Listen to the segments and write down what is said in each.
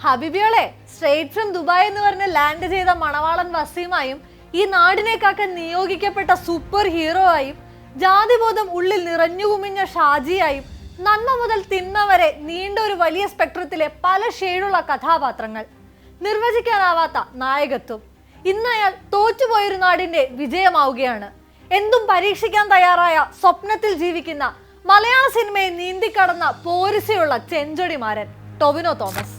ഹബീബിയോളെ straight from Dubai എന്ന് പറഞ്ഞ് land ചെയ്ത മണവാളൻ വസീമായും ഈ നാടിനെ കാക്കാൻ നിയോഗിക്കപ്പെട്ട സൂപ്പർ ഹീറോ ആയും ജാതിബോധം ഉള്ളിൽ നിറഞ്ഞു കുമിഞ്ഞ ഷാജിയായും നന്മ മുതൽ തിന്മ വരെ നീണ്ട ഒരു വലിയ സ്പെക്ട്രത്തിലെ പല ഷെയ്ഡുള്ള കഥാപാത്രങ്ങൾ, നിർവചിക്കാനാവാത്ത നായകത്വം. ഇന്ന് അയാൾ തോറ്റുപോയൊരു നാടിന്റെ വിജയമാവുകയാണ്. എന്തും പരീക്ഷിക്കാൻ തയ്യാറായ സ്വപ്നത്തിൽ ജീവിക്കുന്ന മലയാള സിനിമയെ നീന്തിക്കടന്ന പോരിസയുള്ള ചെഞ്ചൊടിമാരൻ ടൊവിനോ തോമസ്.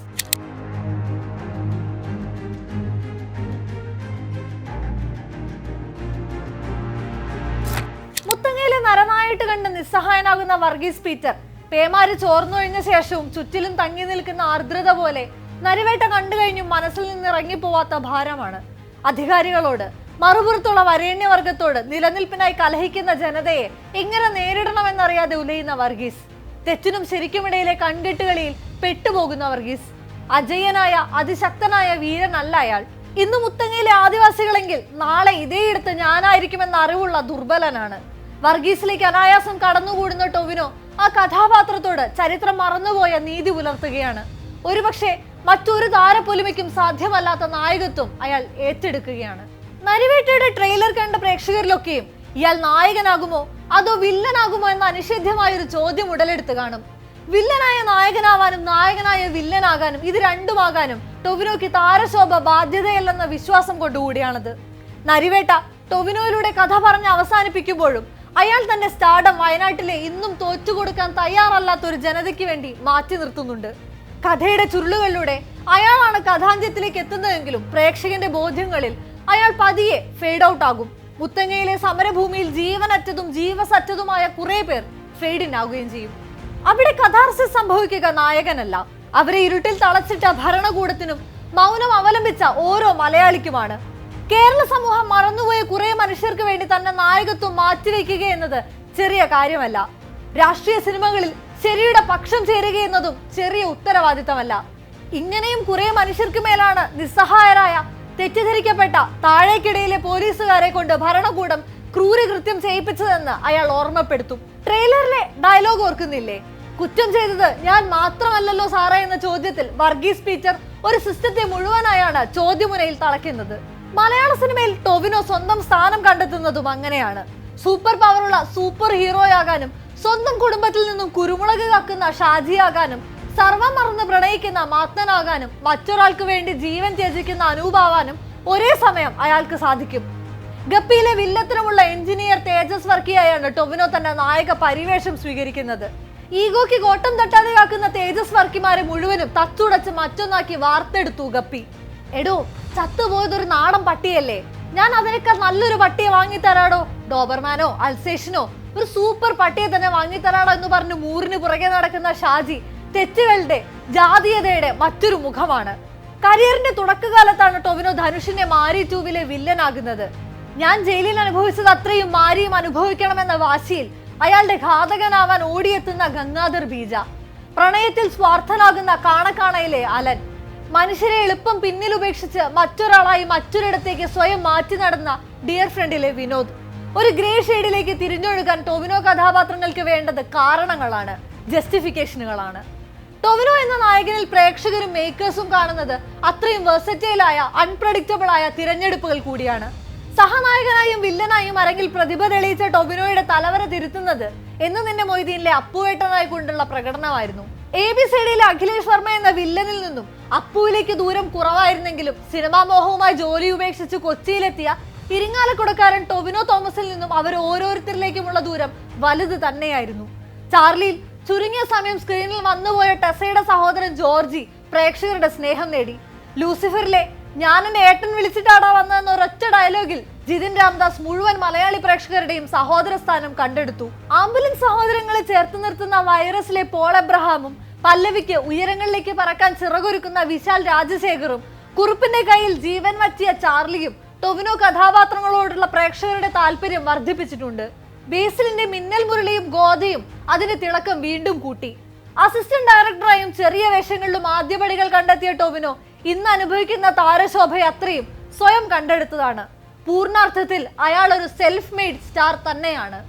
മുത്തങ്ങയിലെ നരനായിട്ട് കണ്ട് നിസ്സഹായനാകുന്ന വർഗീസ് പീറ്റർ പേമാരി ചോർന്നൊഴിഞ്ഞ ശേഷവും ചുറ്റിലും തങ്ങി നിൽക്കുന്ന ആർദ്രത പോലെ നരിവേട്ട കണ്ടു കഴിഞ്ഞും മനസ്സിൽ നിന്ന് ഇറങ്ങിപ്പോവാത്ത ഭാരമാണ്. അധികാരികളോട്, മറുപുറത്തുള്ള വരേണ്യവർഗത്തോട്, നിലനിൽപ്പിനായി കലഹിക്കുന്ന ജനതയെ എങ്ങനെ നേരിടണമെന്നറിയാതെ ഉലയുന്ന വർഗീസ്, തെറ്റിനും ശരിക്കുമിടയിലെ കൺകെട്ടുകളിൽ പെട്ടുപോകുന്ന വർഗീസ്. അജയ്യനായ അതിശക്തനായ വീരനല്ല അയാൾ. ഇന്ന് മുത്തങ്ങയിലെ ആദിവാസികളെങ്കിൽ നാളെ ഇതേയിടത്ത് ഞാനായിരിക്കുമെന്ന അറിവുള്ള ദുർബലനാണ്. വർഗീസിലേക്ക് അനായാസം കടന്നുകൂടുന്ന ടൊവിനോ ആ കഥാപാത്രത്തോട് ചരിത്രം മറന്നുപോയ നീതി പുലർത്തുകയാണ്. ഒരുപക്ഷെ മറ്റൊരു താരപ്പൊലിമയ്ക്കും സാധ്യമല്ലാത്ത നായകത്വം അയാൾ ഏറ്റെടുക്കുകയാണ്. നരിവേട്ടയുടെ ട്രെയിലർ കണ്ട പ്രേക്ഷകരിലൊക്കെയും ഇയാൾ നായകനാകുമോ അതോ വില്ലനാകുമോ എന്ന അനിഷേധ്യമായൊരു ചോദ്യം ഉടലെടുത്ത് കാണും. വില്ലനായ നായകനാവാനും നായകനായ വില്ലനാകാനും, ഇത് രണ്ടുമാകാനും ടൊവിനോയ്ക്ക് താരശോഭ ബാധ്യതയല്ലെന്ന വിശ്വാസം കൊണ്ടുകൂടിയാണത്. നരിവേട്ട ടൊവിനോയിലൂടെ കഥ പറഞ്ഞ് അവസാനിപ്പിക്കുമ്പോഴും അയാൾ തന്റെ സ്റ്റാർഡം വയനാട്ടിലെ ഇന്നും തോറ്റുകൊടുക്കാൻ തയ്യാറല്ലാത്ത ഒരു ജനതയ്ക്ക് വേണ്ടി മാറ്റി നിർത്തുന്നുണ്ട്. കഥയുടെ ചുരുളുകളിലൂടെ അയാളാണ് കഥാന്ത്യത്തിലേക്ക് എത്തുന്നതെങ്കിലും പ്രേക്ഷകന്റെ ബോധ്യങ്ങളിൽ അയാൾ പതിയെ ഫെയ്ഡ് ഔട്ട് ആകും. മുത്തങ്ങയിലെ സമരഭൂമിയിൽ ജീവനറ്റതും ജീവസറ്റതുമായ കുറെ പേർ ഫെയ്ഡ് ഇൻ ആവുകയും ചെയ്യും. അവിടെ കഥാർസിസ് സംഭവിക്കുക നായകനല്ല, അവരെ ഇരുട്ടിൽ തളച്ചിട്ട ഭരണകൂടത്തിനും മൗനം അവലംബിച്ച ഓരോ മലയാളിക്കുമാണ്. കേരള സമൂഹം മറന്നുപോയ കുറെ മനുഷ്യർക്ക് വേണ്ടി തന്നെ നായകത്വം മാറ്റിവെക്കുക എന്നത് ചെറിയ കാര്യമല്ല. രാഷ്ട്രീയ സിനിമകളിൽ ശരിയുടെ പക്ഷം ചേരുക എന്നതും ചെറിയ ഉത്തരവാദിത്തമല്ല. ഇങ്ങനെയും കുറെ മനുഷ്യർക്ക് മേലാണ് നിസ്സഹായരായ, തെറ്റിദ്ധരിക്കപ്പെട്ട താഴേക്കിടയിലെ പോലീസുകാരെ കൊണ്ട് ഭരണകൂടം ക്രൂരകൃത്യം ചെയ്യിപ്പിച്ചതെന്ന് അയാൾ ഓർമ്മപ്പെടുത്തും. ട്രെയിലറിലെ ഡയലോഗ് ഓർക്കുന്നില്ലേ? കുറ്റം ചെയ്തത് ഞാൻ മാത്രമല്ലല്ലോ സാറേ എന്ന ചോദ്യത്തിൽ വർഗീസ് പീറ്റർ ഒരു സിസ്റ്റത്തെ മുഴുവനായാണ് ചോദ്യമുനയിൽ തളയ്ക്കുന്നത്. മലയാള സിനിമയിൽ ടൊവിനോ സ്വന്തം സ്ഥാനം കണ്ടെത്തുന്നതും അങ്ങനെയാണ്. സൂപ്പർ പവറുള്ള സൂപ്പർ ഹീറോയാകാനും സ്വന്തം കുടുംബത്തിൽ നിന്നും കുരുമുളക് കക്കുന്ന ഷാജിയാകാനും സർവം മറന്ന് പ്രണയിക്കുന്ന മാത്തനാകാനും മറ്റൊരാൾക്ക് വേണ്ടി ജീവൻ ത്യജിക്കുന്ന അനൂപാവാനും ഒരേ സമയം അയാൾക്ക് സാധിക്കും. ഗപ്പിയിലെ വില്ലത്തിനുമുള്ള എഞ്ചിനീയർ തേജസ് വർക്കിയായാണ് ടൊവിനോ തന്റെ നായക പരിവേഷം സ്വീകരിക്കുന്നത്. ഈഗോയ്ക്ക് കോട്ടം തട്ടാതെ കാക്കുന്ന തേജസ് വർക്കിമാരെ മുഴുവനും തച്ചുടച്ച് മറ്റൊന്നാക്കി വാർത്തെടുത്തു ഗപ്പി. എടോ, ചത്തുപോയതൊരു നാടൻ പട്ടിയല്ലേ, ഞാൻ അതിനേക്കാൾ നല്ലൊരു പട്ടിയെ വാങ്ങിത്തരാടോ, ഡോബർമാനോ അൽസേഷനോ ഒരു സൂപ്പർ പട്ടിയെ തന്നെ വാങ്ങിത്തരാടോ എന്ന് പറഞ്ഞ് മൂറിന് പുറകെ നടക്കുന്ന ഷാജി തെറ്റുകളുടെ, ജാതീയതയുടെ മറ്റൊരു മുഖമാണ്. കരിയറിന്റെ തുടക്കകാലത്താണ് ടൊവിനോ ധനുഷിന്റെ മാരി 2-വിലെ വില്ലനാകുന്നത്. ഞാൻ ജയിലിൽ അനുഭവിച്ചത് അത്രയും മാരിയും അനുഭവിക്കണമെന്ന വാശിയിൽ അയാളുടെ ഘാതകനാവാൻ ഓടിയെത്തുന്ന ഗംഗാധർ ബീജ, പ്രണയത്തിൽ സ്വാർത്ഥനാകുന്ന കാണക്കാണയിലെ അലൻ, മനുഷ്യരെ എളുപ്പം പിന്നിൽ ഉപേക്ഷിച്ച് മറ്റൊരാളായി മറ്റൊരിടത്തേക്ക് സ്വയം മാറ്റി നടന്ന ഡിയർ ഫ്രണ്ടിലെ വിനോദ്. ഒരു ഗ്രേ ഷെയ്ഡിലേക്ക് തിരിഞ്ഞൊഴുകാൻ ടൊവിനോ കഥാപാത്രങ്ങൾക്ക് വേണ്ടത് കാരണങ്ങളാണ്, ജസ്റ്റിഫിക്കേഷനുകളാണ്. ടൊവിനോ എന്ന നായകനിൽ പ്രേക്ഷകരും മേക്കേഴ്സും കാണുന്നത് അത്രയും വെർസറ്റൈലായ, അൺപ്രഡിക്റ്റബിൾ ആയ തിരഞ്ഞെടുപ്പുകൾ കൂടിയാണ്. സഹനായകനായും വില്ലനായും അരങ്ങിൽ പ്രതിഭ തെളിയിച്ച ടൊവിനോയുടെ തലവര തിരുത്തുന്നത് എന്ന് നിന്റെ മൊയ്തീനിലെ അപ്പുവേട്ടനായി കൊണ്ടുള്ള പ്രകടനമായിരുന്നു. ABCDയിലെ അഖിലേഷ് വർമ്മ എന്ന വില്ലനിൽ നിന്നും അപ്പുവിലേക്ക് ദൂരം കുറവായിരുന്നെങ്കിലും സിനിമാ മോഹവുമായി ജോലി ഉപേക്ഷിച്ച് കൊച്ചിയിലെത്തിയ ഇരിങ്ങാലക്കുടക്കാരൻ ടൊവിനോ തോമസിൽ നിന്നും അവർ ഓരോരുത്തരിലേക്കുമുള്ള ദൂരം വലുത് തന്നെയായിരുന്നു. ചാർലിയിൽ ചുരുങ്ങിയ സമയം സ്ക്രീനിൽ വന്നുപോയ ടെസയുടെ സഹോദരൻ ജോർജി പ്രേക്ഷകരുടെ സ്നേഹം നേടി. ലൂസിഫറിലെ ഞാൻ എന്നെ ഏട്ടൻ വിളിച്ചിട്ടാടാ വന്നതെന്ന ഒരൊറ്റ ഡയലോഗിൽ ജിതിൻ രാംദാസ് മുഴുവൻ മലയാളി പ്രേക്ഷകരുടെയും സഹോദര സ്ഥാനം കണ്ടെടുത്തു. ആംബുലൻസ് സഹോദരങ്ങളെ ചേർത്ത് നിർത്തുന്ന വൈറസിലെ പോൾ എബ്രഹാമും പല്ലവിക്ക് ഉയരങ്ങളിലേക്ക് പറക്കാൻ ചിറകൊരുക്കുന്ന വിശാൽ രാജശേഖറും കുറുപ്പിന്റെ കയ്യിൽ ജീവൻ വറ്റിയ ചാർലിയും ടൊവിനോ കഥാപാത്രങ്ങളോടുള്ള പ്രേക്ഷകരുടെ താല്പര്യം വർദ്ധിപ്പിച്ചിട്ടുണ്ട്. ബേസിലിന്റെ മിന്നൽ മുരളിയും ഗോതയും അതിന്റെ തിളക്കം വീണ്ടും കൂട്ടി. അസിസ്റ്റന്റ് ഡയറക്ടറായും ചെറിയ വേഷങ്ങളിലും ആദ്യപടികൾ കണ്ടെത്തിയ ടൊവിനോ ഇന്ന് അനുഭവിക്കുന്ന താരശോഭ അത്രയും സ്വയം കണ്ടെടുത്തതാണ്. പൂർണ്ണാർത്ഥത്തിൽ അയാൾ ഒരു സെൽഫ് മെയ്ഡ് സ്റ്റാർ തന്നെയാണ്.